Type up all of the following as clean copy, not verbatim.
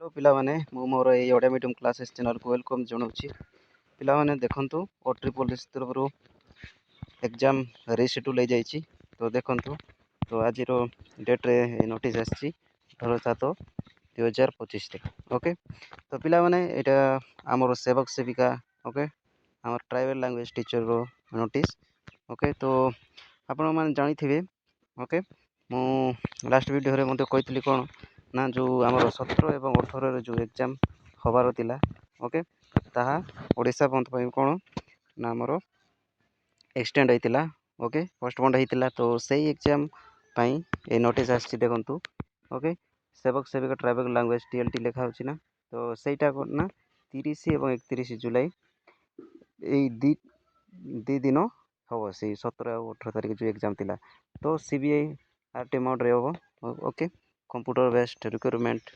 Hello पिलामाने मु मोर ए Odia medium classes channel को welcome जनाऊँगी। पिलामाने देखंतु OTRIPOL तरफ एग्जाम रिशेड्यूल हो जाइए तो देखंतु तो आज डेट रे नोटिस आसी 18/7/2025 ओके। तो पिलामाने एटा आमर सेवक सेविका ओके आमर ट्राइबल लैंग्वेज टीचर रो नोटिस ओके। तो आपण माने जानी थिबे ओके मु लास्ट वीडियो रे मते कहतली कोन ना जो आमर 17 एवं 18 जो एग्जाम हबार थिला ओके ताहा ओडिशा बंद पई कोन ना आमर एक्सटेंड होइतिला ओके पोस्टपोन्ड होइतिला। तो सही एग्जाम पई ए नोटिस आछि देखंतु ओके सेवक सेविका ट्राइबल लैंग्वेज टीएलटी लिखा होछि ना। तो सेटा ना 30 एवं 31 जुलाई ए दी दिन हबो से 17 और 18 तारिख जो एग्जाम थिला। तो सीबीआई आरटी मोड रे हबो okay computer based requirement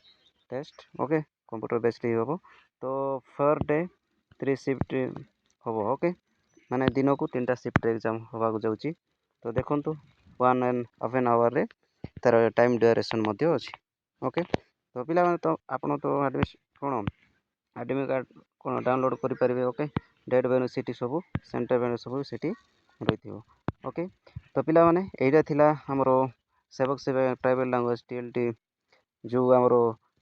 test okay computer based ही हम। तो पर डे 3 शिफ्ट हम ओके माने दिन को 3टा शिफ्ट एग्जाम होगा जाऊँगी। तो देखो 1.5 आवर रे तार टाइम ड्यूरेशन अच्छी ओके। तो पिला तो आपन तो कौन एडमिट कार्ड कौन डाउनलोड करेंगे ओके डेट बेनिफिट सब सेंटर बेनिफिट सब सीटी रही ओके। तो पिला माने एटा थिला हमरो सेवक सेवा ट्राइबल लैंग्वेज टीएलटी जो आमर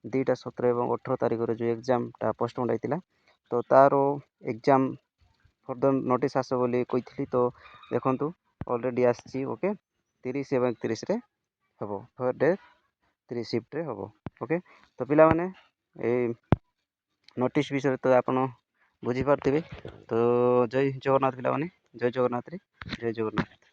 2टा 17 एवं 18 तारिख रे जो एग्जामटा पोस्टपोन्ड होइतिला। तो तार एग्जाम फर्दर नोटिस आस बोली कही। तो देखंतु ऑलरेडी आसी ओके 30 एवं 31 रे हबो पर डे 3 शिफ्ट रे हबो ओके। तो पिला माने ए नोटिस विषय तो आपण बुझी पारथिबे। तो जय जगन्नाथ पिला माने जय जगन्नाथ रे जय जगन्नाथ।